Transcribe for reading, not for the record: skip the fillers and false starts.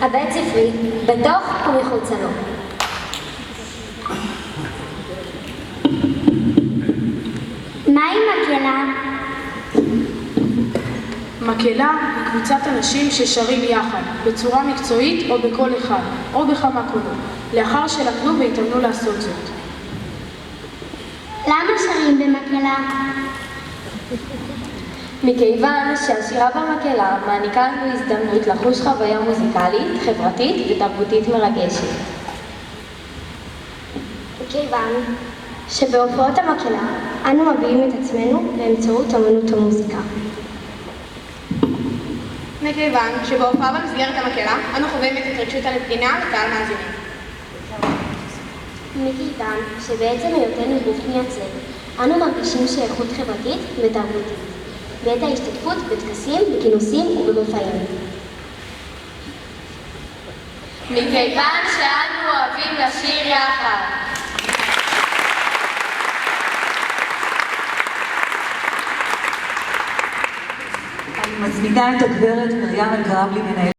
הבית ספרי, בתוך ומחוצה לו. מהי מקהלה? מקהלה היא קבוצת אנשים ששרים יחד, בצורה מקצועית או בקול אחד, או בכמה קולות, לאחר שלמדו והתאמנו לעשות זאת. למה שרים במקהלה? מכיוון שהשירה במקהלה מעניקה לנו הזדמנות לחוש חוויה מוזיקלית, חברתית ותרבותית מרגשת. מכיוון שבהופעות המקהלה אנו מביעים את עצמנו באמצעות אמנות המוזיקה. מכיוון שבהופעה במסגרת המקהלה אנו חווים את התרגשות הנתינה לקהל מאזינים. מכיוון שבעצם היותנו גוף מייצג, אנו מרגישים שייכות חברתית ותרבותית בעת ההשתתפות בטקסים, בכינוסים ובמופעים. מכיוון שאנו אוהבים לשיר יחד. אני מזמינה את הגברת מרים אלגרבלי, מנהלת